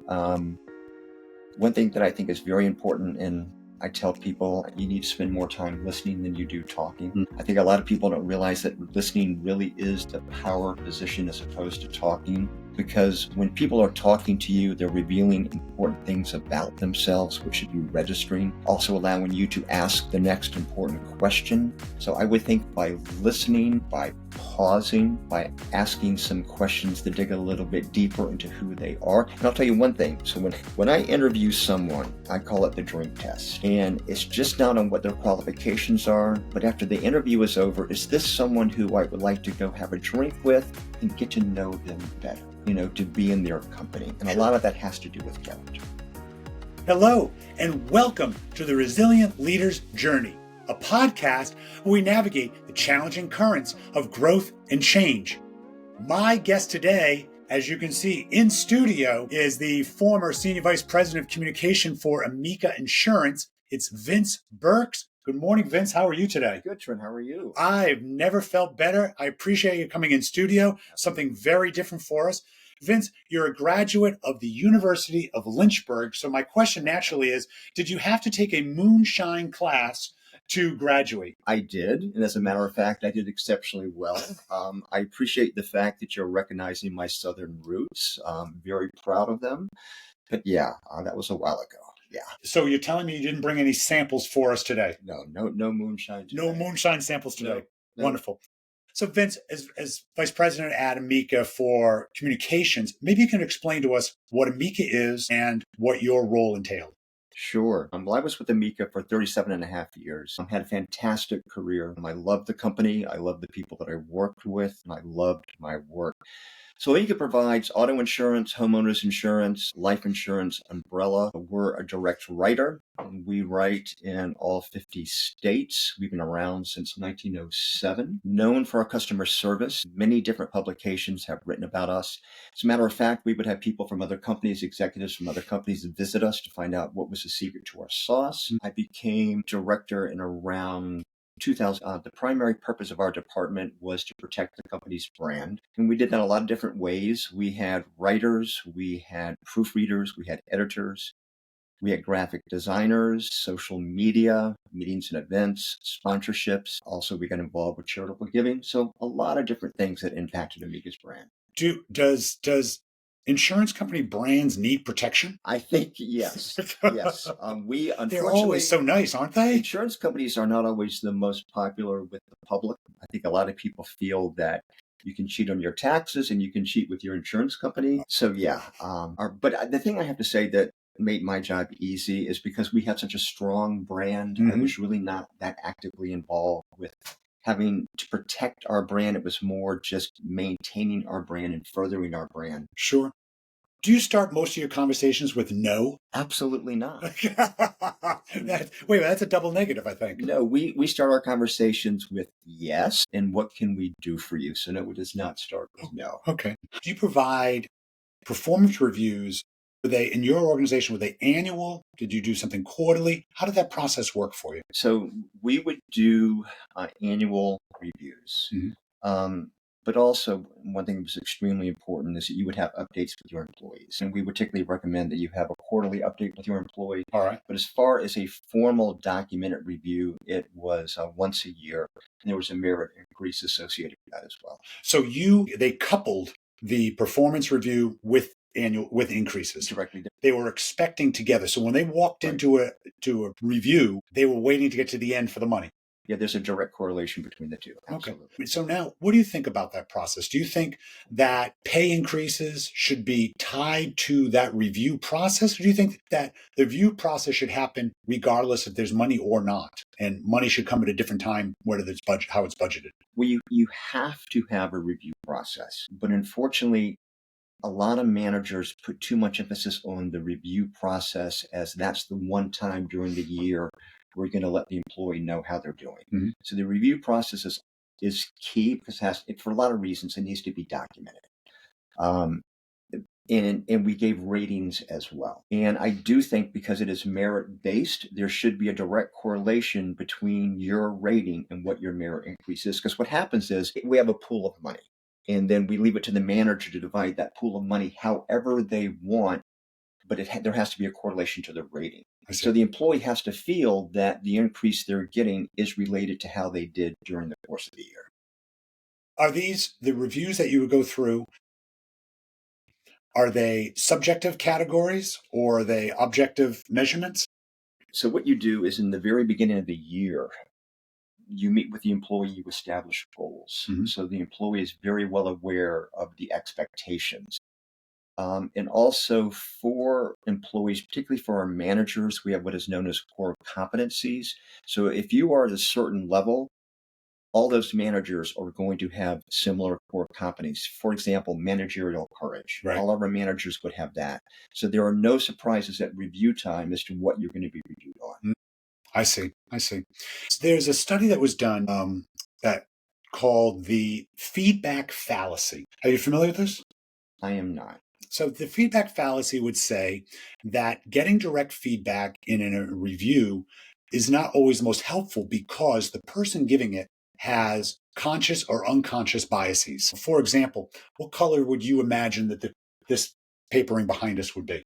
Um, One thing that I think is very important, and I tell people, you need to spend more time listening than you do talking. I think a lot of people don't realize that listening really is the power position as opposed to talking, because when people are talking to you, they're revealing important things about themselves, which should be registering, also allowing you to ask the next important question. So I would think by listening, by pausing, by asking some questions to dig a little bit deeper into who they are. And I'll tell you one thing. So when I interview someone, I call it the drink test. And it's just not on what their qualifications are, but after the interview is over, is this someone who I would like to go have a drink with and get to know them better, to be in their company. And a lot of that has to do with character. Hello, and welcome to the Resilient Leader's Journey, a podcast where we navigate the challenging currents of growth and change. My guest today, as you can see in studio, is the former Senior Vice President of Communication for Amica Insurance. It's Vince Burks. Good morning, Vince. How are you today? Good, Trent. How are you? I've never felt better. I appreciate you coming in studio, something very different for us. Vince, you're a graduate of the University of Lynchburg. So my question naturally is, did you have to take a moonshine class to graduate? I did. And as a matter of fact, I did exceptionally well. I appreciate the fact that you're recognizing my Southern roots. I'm very proud of them. But yeah, that was a while ago. Yeah. So you're telling me you didn't bring any samples for us today? No moonshine today. No moonshine samples today. No. Wonderful. So Vince, as Vice President at Amica for Communications, maybe you can explain to us what Amica is and what your role entailed. Sure. Well, I was with Amica for 37 and a half years. I had a fantastic career. I loved the company. I loved the people that I worked with, and I loved my work. So Amica provides auto insurance, homeowners insurance, life insurance, umbrella. We're a direct writer. We write in all 50 states. We've been around since 1907. Known for our customer service. Many different publications have written about us. As a matter of fact, we would have people from other companies, executives from other companies visit us to find out what was the secret to our sauce. I became director in around 2000. The primary purpose of our department was to protect the company's brand. And we did that a lot of different ways. We had writers, we had proofreaders, we had editors, we had graphic designers, social media, meetings and events, sponsorships. Also, we got involved with charitable giving. So a lot of different things that impacted Amica's brand. Does insurance company brands need protection? I think yes. Yes. We unfortunately, they're always so nice, aren't they? Insurance companies are not always the most popular with the public. I think a lot of people feel that you can cheat on your taxes and you can cheat with your insurance company. So yeah. But the thing I have to say that made my job easy is because we had such a strong brand. I was really not that actively involved with having to protect our brand. It was more just maintaining our brand and furthering our brand. Sure. Do you start most of your conversations with no? Absolutely not. That's a double negative, I think. No, we start our conversations with yes, and what can we do for you? So no, it does not start with no. Okay. Do you provide performance reviews? Were they, in your organization, were they annual? Did you do something quarterly? How did that process work for you? So we would do annual reviews. But also, one thing that was extremely important is that you would have updates with your employees. And we would typically recommend that you have a quarterly update with your employee. All right. But as far as a formal documented review, it was once a year. And there was a merit increase associated with that as well. So they coupled the performance review with increases. Directly. They were expecting together. So when they walked into a review, they were waiting to get to the end for the money. Yeah, there's a direct correlation between the two. Absolutely. Okay. So now, what do you think about that process? Do you think that pay increases should be tied to that review process? Or do you think that the review process should happen regardless if there's money or not? And money should come at a different time, whether it's how it's budgeted? Well, you have to have a review process. But unfortunately, a lot of managers put too much emphasis on the review process as that's the one time during the year we're going to let the employee know how they're doing. So the review process is key because for a lot of reasons, it needs to be documented. And we gave ratings as well. And I do think because it is merit-based, there should be a direct correlation between your rating and what your merit increase is. Because what happens is we have a pool of money, and then we leave it to the manager to divide that pool of money however they want but there has to be a correlation to the rating. I see. So the employee has to feel that the increase they're getting is related to how they did during the course of the year. Are these the reviews that you would go through? Are they subjective categories or are they objective measurements? So what you do is in the very beginning of the year, you meet with the employee, you establish goals. Mhm. So the employee is very well aware of the expectations. And also for employees, particularly for our managers, we have what is known as core competencies. So if you are at a certain level, all those managers are going to have similar core competencies. For example, managerial courage. Right. All of our managers would have that. So there are no surprises at review time as to what you're going to be reviewed on. I see. There's a study that was done that called the feedback fallacy. Are you familiar with this? I am not. So the feedback fallacy would say that getting direct feedback in a review is not always most helpful because the person giving it has conscious or unconscious biases. For example, what color would you imagine that this papering behind us would be?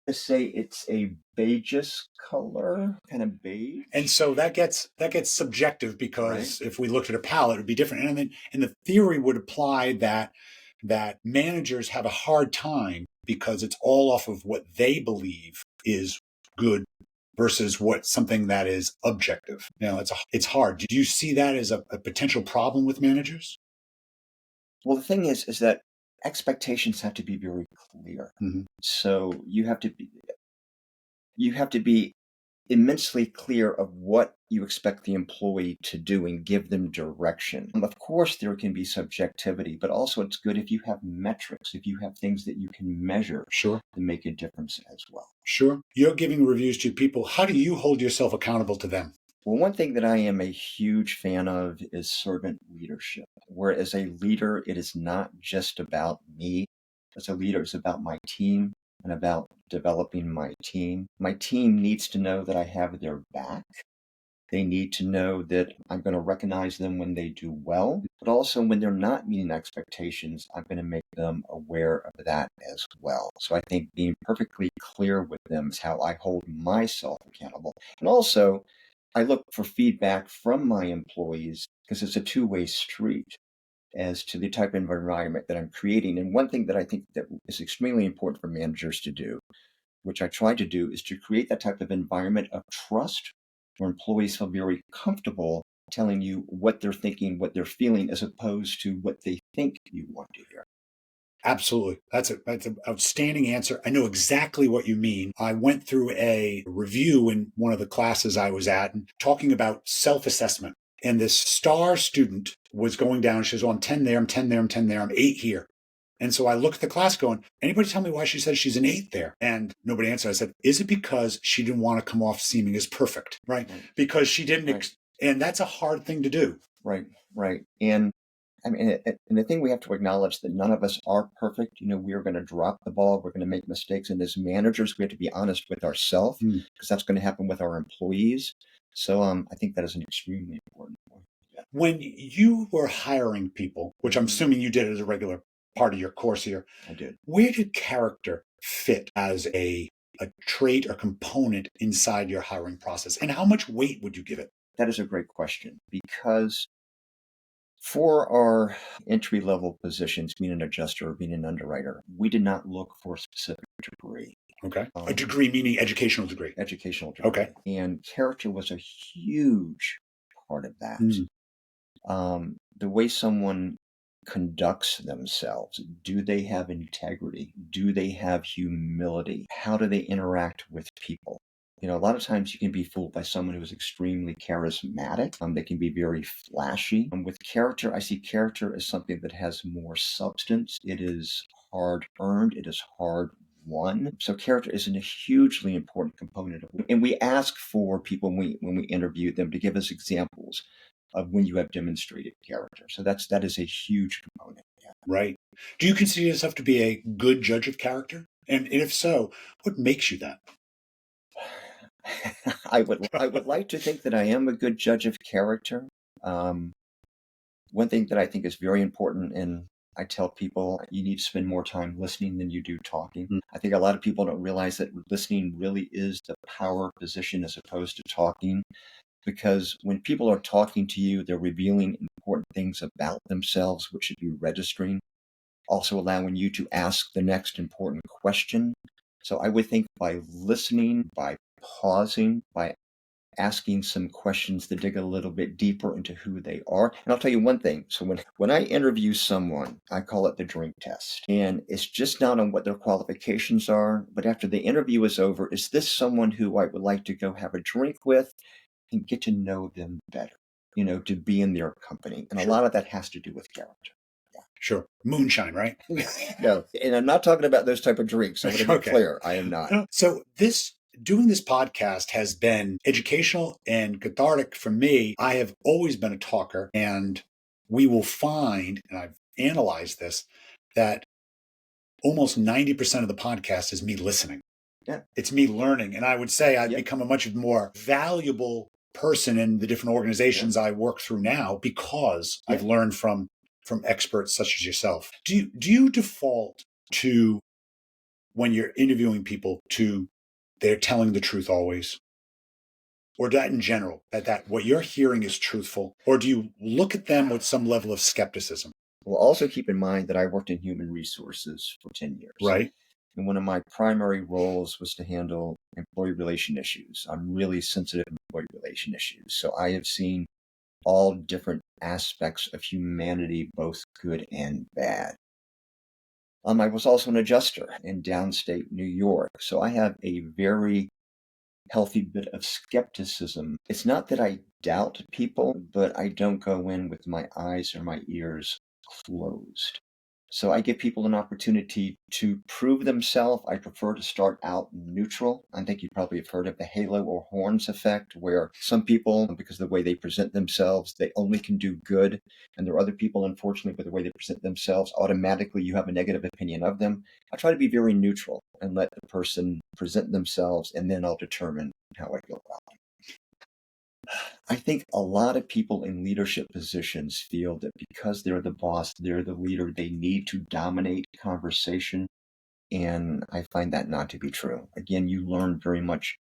To say it's a beigeous color, kind of beige. And so that gets subjective because if we looked at a palette, it would be different. And the theory would apply that managers have a hard time because it's all off of what they believe is good versus something that is objective. Now it's hard. Do you see that as a potential problem with managers? Well, the thing is that expectations have to be very clear. Mhm. So you have to be immensely clear of what you expect the employee to do and give them direction. Of course, there can be subjectivity, but also it's good if you have metrics, if you have things that you can measure Sure. to make a difference as well. Sure. You're giving reviews to people. How do you hold yourself accountable to them? Well, one thing that I am a huge fan of is servant leadership, where as a leader, it is not just about me. As a leader, it's about my team and about developing my team. My team needs to know that I have their back. They need to know that I'm going to recognize them when they do well, but also when they're not meeting expectations, I'm going to make them aware of that as well. So I think being perfectly clear with them is how I hold myself accountable. And also, I look for feedback from my employees because it's a two-way street as to the type of environment that I'm creating. And one thing that I think that is extremely important for managers to do, which I try to do, is to create that type of environment of trust where employees feel very comfortable telling you what they're thinking, what they're feeling, as opposed to what they think you want to hear. Absolutely. That's an outstanding answer. I know exactly what you mean. I went through a review in one of the classes I was at and talking about self-assessment. And this star student was going down. She was on 10 there, I'm 10 there, I'm 10 there, I'm 8 here. And so I looked at the class going, anybody tell me why she says she's an 8 there? And nobody answered. I said, is it because she didn't want to come off seeming as perfect, right? Because she didn't, and that's a hard thing to do. Right. And I mean, and the thing we have to acknowledge that none of us are perfect. We are going to drop the ball. We're going to make mistakes. And as managers, we have to be honest with ourselves because that's going to happen with our employees. So I think that is an extremely important point. Yeah. When you were hiring people, which I'm assuming you did as a regular part of your course here, I did. Where did character fit as a trait or component inside your hiring process? And how much weight would you give it? That is a great question because for our entry-level positions, being an adjuster or being an underwriter, we did not look for a specific degree. Okay. A degree meaning educational degree. Educational degree. Okay. And character was a huge part of that. The way someone conducts themselves. Do they have integrity? Do they have humility? How do they interact with people? A lot of times you can be fooled by someone who is extremely charismatic. They can be very flashy. With character, I see character as something that has more substance. It is hard earned. It is hard won. So character is a hugely important component of it. And we ask for people when we interview them to give us examples of when you have demonstrated character. So that is a huge component. Yeah. Right. Do you consider yourself to be a good judge of character? And if so, what makes you that? I would like to think that I am a good judge of character. One thing that I think is very important, and I tell people you need to spend more time listening than you do talking. I think a lot of people don't realize that listening really is the power position as opposed to talking, because when people are talking to you, they're revealing important things about themselves, which should be registering, also allowing you to ask the next important question. So I would think by listening, by pausing, by asking some questions to dig a little bit deeper into who they are. And I'll tell you one thing. So when I interview someone, I call it the drink test. And it's just not on what their qualifications are, but after the interview is over, is this someone who I would like to go have a drink with and get to know them better, to be in their company? And a lot of that has to do with character. Sure. Moonshine, right? No, and I'm not talking about those type of drinks. I want to be clear. I am not. So doing this podcast has been educational and cathartic for me. I have always been a talker, and we will find, and I've analyzed this, that almost 90% of the podcast is me listening. Yeah. It's me learning. And I would say I've become a much more valuable person in the different organizations I work through now because I've learned from experts such as yourself. Do you default to, when you're interviewing people, to they're telling the truth always? Or that in general, that what you're hearing is truthful? Or do you look at them with some level of skepticism? Well, also keep in mind that I worked in human resources for 10 years. Right. And one of my primary roles was to handle employee relation issues. I'm really sensitive to employee relation issues. So I have seen all different aspects of humanity, both good and bad. I was also an adjuster in downstate New York. So I have a very healthy bit of skepticism. It's not that I doubt people, but I don't go in with my eyes or my ears closed. So I give people an opportunity to prove themselves. I prefer to start out neutral. I think you probably have heard of the halo or horns effect, where some people, because of the way they present themselves, they only can do good. And there are other people, unfortunately, with the way they present themselves, automatically you have a negative opinion of them. I try to be very neutral and let the person present themselves, and then I'll determine how I feel about them. I think a lot of people in leadership positions feel that because they're the boss, they're the leader, they need to dominate conversation. And I find that not to be true. Again, you learn very much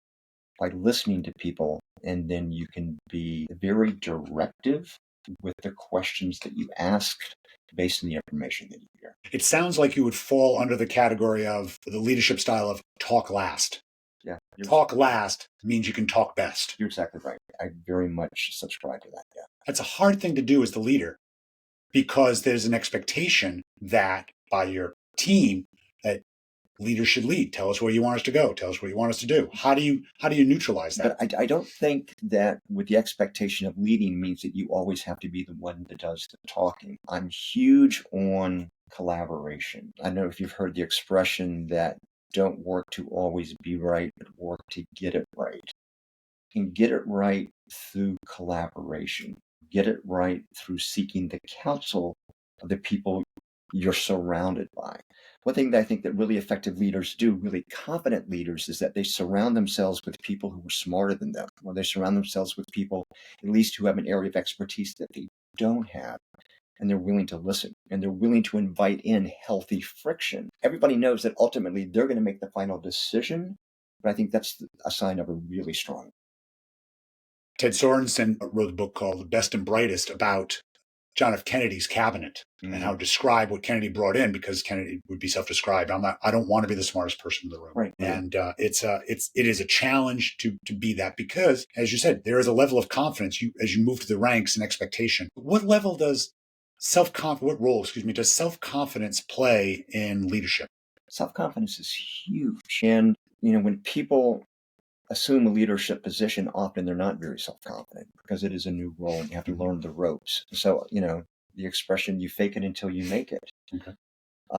by listening to people, and then you can be very directive with the questions that you ask based on the information that you hear. It sounds like you would fall under the category of the leadership style of talk last. Yeah. Talk last means you can talk best. You're exactly right. I very much subscribe to that. Yeah. That's a hard thing to do as the leader, because there's an expectation that by your team that leaders should lead. Tell us where you want us to go. Tell us what you want us to do. How do you neutralize that? But I don't think that with the expectation of leading means that you always have to be the one that does the talking. I'm huge on collaboration. I don't know if you've heard the expression that don't work to always be right, but work to get it right. And get it right through collaboration. Get it right through seeking the counsel of the people you're surrounded by. One thing that I think that really effective leaders do, really confident leaders, is that they surround themselves with people who are smarter than them, or they surround themselves with people at least who have an area of expertise that they don't have. And they're willing to listen, and they're willing to invite in healthy friction. Everybody knows that ultimately they're going to make the final decision, but I think that's a sign of a really strong. Ted Sorensen wrote a book called The Best and Brightest about John F. Kennedy's cabinet and how to describe what Kennedy brought in, because Kennedy would be self-described. I don't want to be the smartest person in the room. Right. And it is a challenge to be that, because, as you said, there is a level of confidence as you move to the ranks and expectation. What level does what role does self-confidence play in leadership? Self-confidence is huge. And, when people assume a leadership position, often they're not very self-confident because it is a new role and you have to learn the ropes. So, the expression, you fake it until you make it. Okay.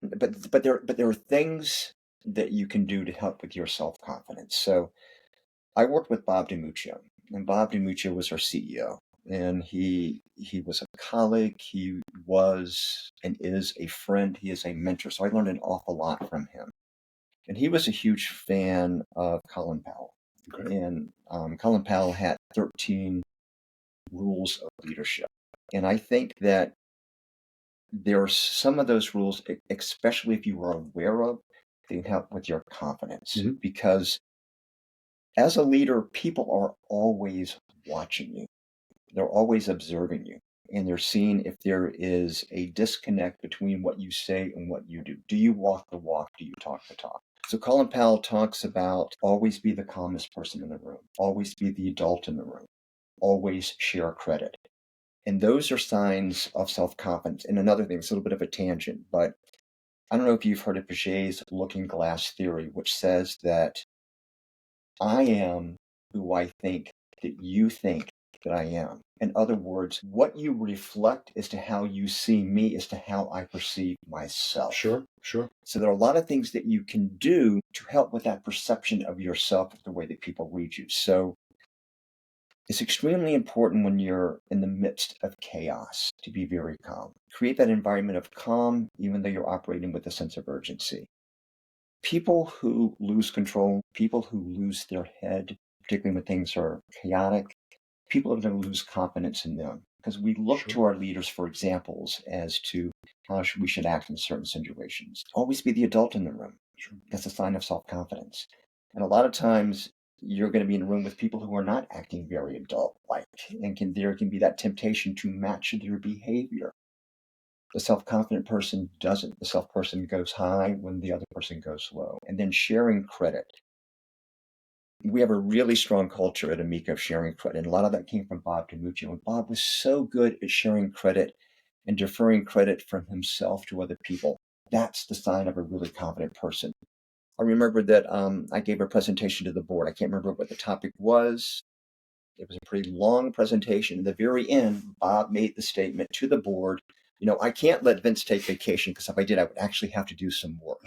But there are things that you can do to help with your self-confidence. So I worked with Bob DiMuccio, and Bob DiMuccio was our CEO. And he was a colleague. He was and is a friend. He is a mentor. So I learned an awful lot from him. And he was a huge fan of Colin Powell. Okay. And Colin Powell had 13 rules of leadership. And I think that there are some of those rules, especially if you are aware of, they can help with your confidence. Because as a leader, people are always watching you. They're always observing you. And they're seeing if there is a disconnect between what you say and what you do. Do you walk the walk? Do you talk the talk? So Colin Powell talks about always be the calmest person in the room, always be the adult in the room, always share credit. And those are signs of self-confidence. And another thing, it's a little bit of a tangent, but I don't know if you've heard of Piaget's looking glass theory, which says that I am who I think that you think that I am. In other words, what you reflect as to how you see me as to how I perceive myself. Sure. So there are a lot of things that you can do to help with that perception of yourself, the way that people read you. So it's extremely important when you're in the midst of chaos to be very calm. Create that environment of calm, even though you're operating with a sense of urgency. People who lose control, people who lose their head, particularly when things are chaotic, people are going to lose confidence in them because we look to our leaders for examples as to how we should act in certain situations. Always be the adult in the room. That's a sign of self-confidence. And a lot of times you're going to be in a room with people who are not acting very adult-like, and there can be that temptation to match their behavior. The self-confident person doesn't. The self-person goes high when the other person goes low. And then sharing credit. We have a really strong culture at Amica of sharing credit. And a lot of that came from Bob DiMuccio. And Bob was so good at sharing credit and deferring credit from himself to other people. That's the sign of a really confident person. I remember that I gave a presentation to the board. I can't remember what the topic was. It was a pretty long presentation. At the very end, Bob made the statement to the board, I can't let Vince take vacation because if I did, I would actually have to do some work.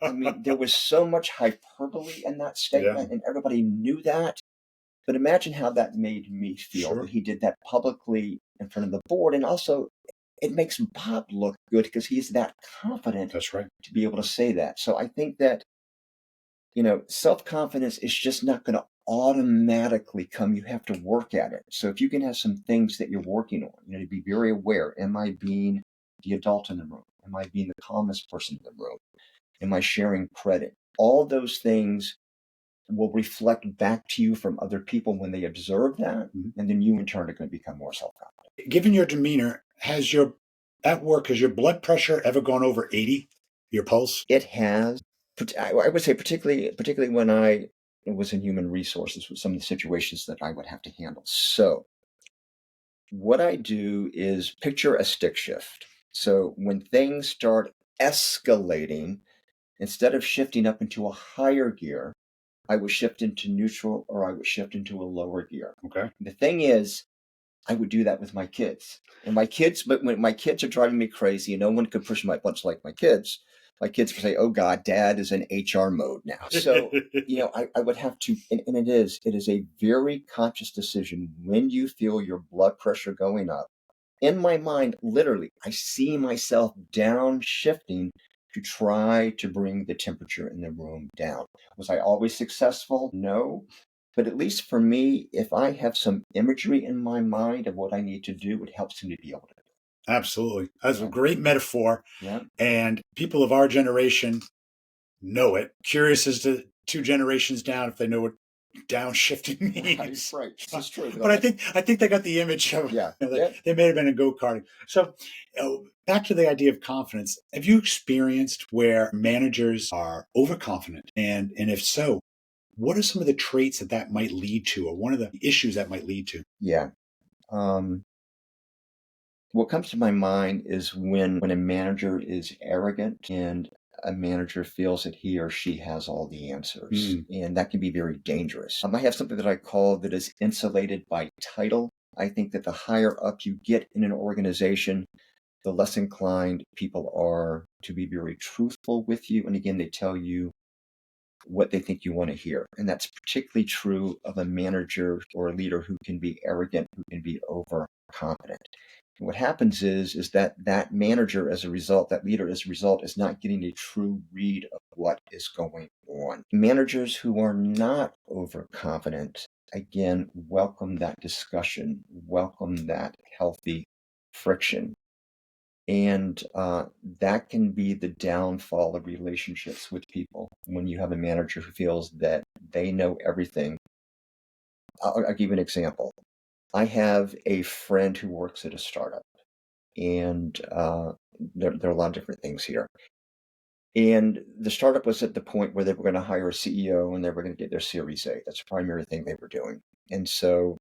I mean, there was so much hyperbole in that statement, and everybody knew that. But imagine how that made me feel that he did that publicly in front of the board. And also, it makes Bob look good because he's that confident to be able to say that. So I think that, self-confidence is just not going to automatically come. You have to work at it. So if you can have some things that you're working on, to be very aware, am I being the adult in the room? Am I being the calmest person in the room? Am I sharing credit? All those things will reflect back to you from other people when they observe that. And then you in turn are going to become more self-confident. Given your demeanor, has your blood pressure ever gone over 80, your pulse? It has. I would say particularly when I was in human resources with some of the situations that I would have to handle. So what I do is picture a stick shift. So when things start escalating, instead of shifting up into a higher gear, I would shift into neutral or I would shift into a lower gear. Okay. The thing is, I would do that with my kids. And but when my kids are driving me crazy, no one could push my buttons like my kids. My kids would say, "Oh God, Dad is in HR mode now." So, I would have to, and it is a very conscious decision when you feel your blood pressure going up. In my mind, literally, I see myself downshifting to try to bring the temperature in the room down. Was I always successful? No. But at least for me, if I have some imagery in my mind of what I need to do, it helps me to be able to do it. Absolutely. That's a great metaphor. Yeah. And people of our generation know it. Curious as to 2 generations down if they know what downshifting means. Right. This is true. But I think they got the image of they may have been in go-karting. So back to the idea of confidence. Have you experienced where managers are overconfident? And if so, what are some of the traits that might lead to, or one of the issues that might lead to? Yeah. What comes to my mind is when a manager is arrogant and a manager feels that he or she has all the answers. And that can be very dangerous. I have something that I call that is insulated by title. I think that the higher up you get in an organization, the less inclined people are to be very truthful with you. And again, they tell you what they think you want to hear. And that's particularly true of a manager or a leader who can be arrogant, who can be overconfident. And what happens is that manager, as a result, that leader, as a result, is not getting a true read of what is going on. Managers who are not overconfident, again, welcome that discussion, welcome that healthy friction. And that can be the downfall of relationships with people when you have a manager who feels that they know everything. I'll give you an example. I have a friend who works at a startup, and there are a lot of different things here. And the startup was at the point where they were going to hire a CEO and they were going to get their Series A. That's the primary thing they were doing. And so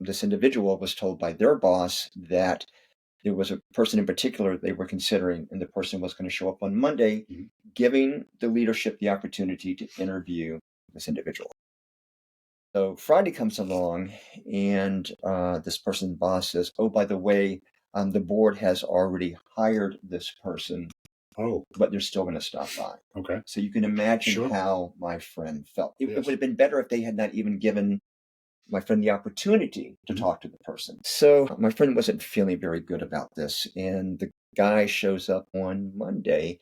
this individual was told by their boss that there was a person in particular they were considering, and the person was going to show up on Monday, giving the leadership the opportunity to interview this individual. So Friday comes along, and this person's boss says, "Oh, by the way, the board has already hired this person. Oh, but they're still going to stop by." okay. So you can imagine Sure. how my friend felt. It Yes. would have been better if they had not even given my friend the opportunity to talk to the person. So my friend wasn't feeling very good about this. And the guy shows up on Monday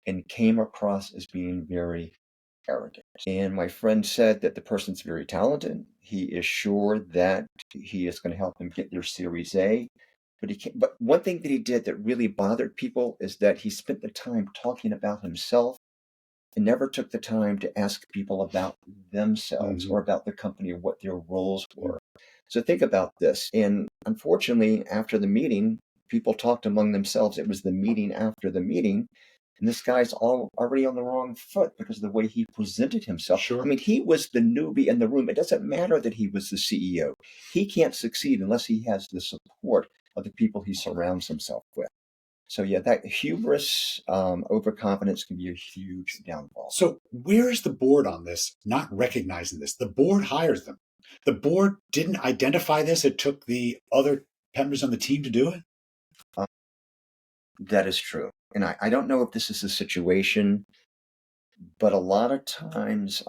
and came across as being very arrogant. And my friend said that the person's very talented. He is sure that he is going to help them get their Series A. But he can't. But one thing that he did that really bothered people is that he spent the time talking about himself and never took the time to ask people about themselves or about the company or what their roles were. So think about this. And unfortunately, after the meeting, people talked among themselves. It was the meeting after the meeting. And this guy's already on the wrong foot because of the way he presented himself. Sure. I mean, he was the newbie in the room. It doesn't matter that he was the CEO. He can't succeed unless he has the support of the people he surrounds himself with. So yeah, that hubris, overconfidence can be a huge downfall. So where is the board on this, not recognizing this? The board hires them. The board didn't identify this. It took the other members on the team to do it? That is true. And I don't know if this is a situation, but a lot of times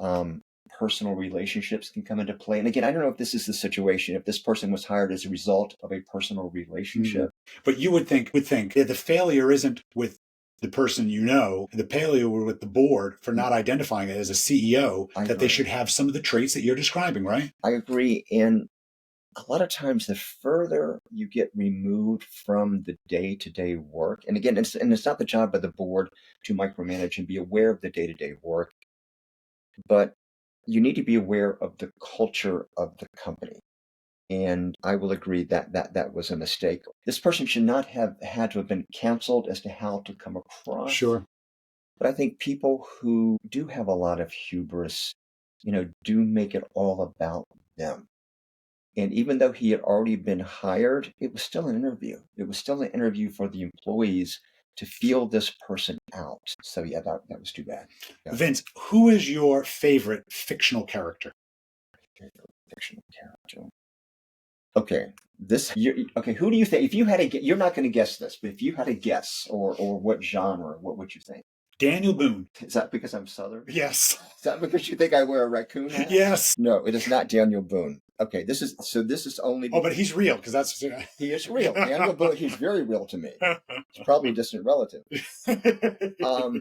personal relationships can come into play. And again, I don't know if this is the situation, if this person was hired as a result of a personal relationship. But you would think that the failure isn't with the person you know, the failure with the board for not identifying it as a CEO, I that they agree. should have some of the traits that you're describing, right? I agree. And a lot of times, the further you get removed from the day-to-day work, and again, it's not the job of the board to micromanage and be aware of the day-to-day work, but you need to be aware of the culture of the company. And I will agree that that was a mistake. This person should not have had to have been counseled as to how to come across. Sure. But I think people who do have a lot of hubris, do make it all about them. And even though he had already been hired, it was still an interview. It was still an interview for the employees to feel this person out. So yeah, that was too bad. Yeah. Vince, who is your favorite fictional character? Fictional character. Okay, who do you think? If you had you're not going to guess this, but if you had a guess, or what genre, what would you think? Daniel Boone. Is that because I'm Southern? Yes. Is that because you think I wear a raccoon hat? Yes. No, it is not Daniel Boone. Okay, this is only. Oh, but he's real because that's. He is real. Daniel Boone. He's very real to me. He's probably a distant relative.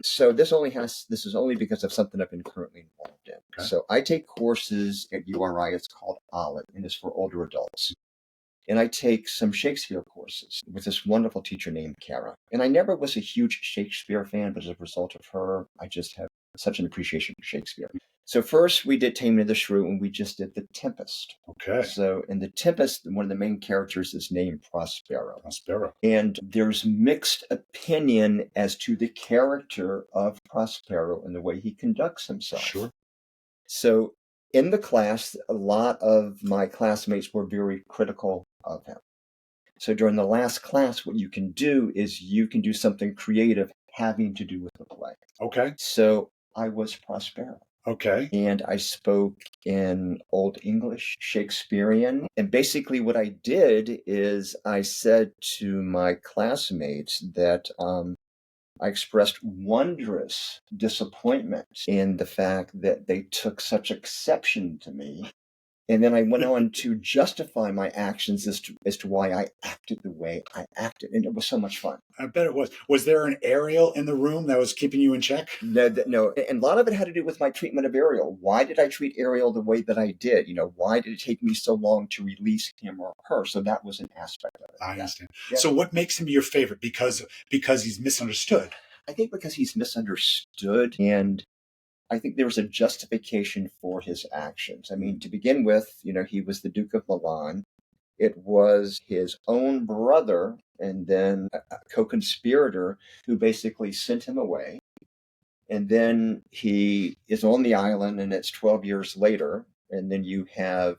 So this is only because of something I've been currently involved in. Okay. So I take courses at URI. It's called OLIT, and it's for older adults. And I take some Shakespeare courses with this wonderful teacher named Kara. And I never was a huge Shakespeare fan, but as a result of her, I just have such an appreciation for Shakespeare. So first we did Taming of the Shrew, and we just did The Tempest. Okay. So in The Tempest, one of the main characters is named Prospero. Prospero. And there's mixed opinion as to the character of Prospero and the way he conducts himself. Sure. So in the class, a lot of my classmates were very critical of him. So during the last class, what you can do is you can do something creative having to do with the play. Okay. So I was Prospero. Okay. And I spoke in Old English, Shakespearean. And basically what I did is I said to my classmates that I expressed wondrous disappointment in the fact that they took such exception to me And then I went on to justify my actions as to why I acted the way I acted. And it was so much fun. I bet it was. Was there an Ariel in the room that was keeping you in check? No. And a lot of it had to do with my treatment of Ariel. Why did I treat Ariel the way that I did? Why did it take me so long to release him or her? So that was an aspect of it. I understand. Yeah. So what makes him your favorite? Because he's misunderstood? I think because he's misunderstood, and I think there was a justification for his actions. I mean, to begin with, he was the Duke of Milan. It was his own brother and then a co-conspirator who basically sent him away. And then he is on the island, and it's 12 years later. And then you have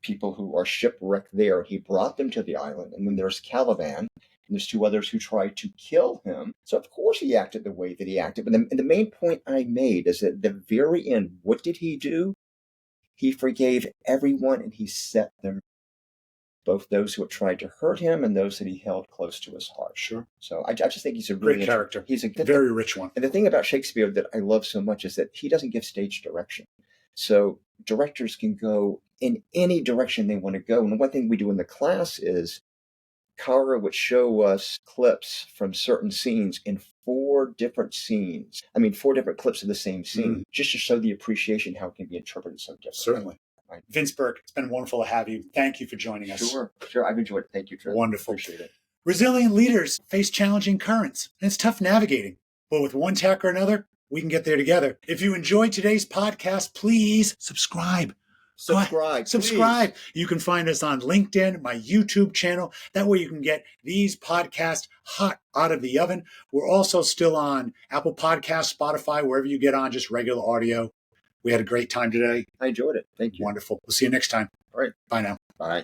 people who are shipwrecked there. He brought them to the island. And then there's Caliban. And there's two others who tried to kill him. So, of course, he acted the way that he acted. But the main point I made is that at the very end, what did he do? He forgave everyone, and he set them, both those who had tried to hurt him and those that he held close to his heart. Sure. So I just think he's a really great character. He's a very rich one. And the thing about Shakespeare that I love so much is that he doesn't give stage direction. So directors can go in any direction they want to go. And one thing we do in the class is Kara would show us clips from certain scenes in 4 different clips of the same scene, just to show the appreciation, how it can be interpreted so differently. Certainly. Right. Vince Burks, it's been wonderful to have you. Thank you for joining us. Sure. I've enjoyed it. Thank you, Trent. Wonderful. Appreciate it. Resilient leaders face challenging currents, and it's tough navigating. But with one tack or another, we can get there together. If you enjoyed today's podcast, please subscribe. Subscribe. You can find us on LinkedIn, my YouTube channel. That way you can get these podcasts hot out of the oven. We're also still on Apple Podcasts, Spotify, wherever you get on just regular audio. We had a great time today. I enjoyed it. Thank you. Wonderful. We'll see you next time. All right. Bye now. Bye.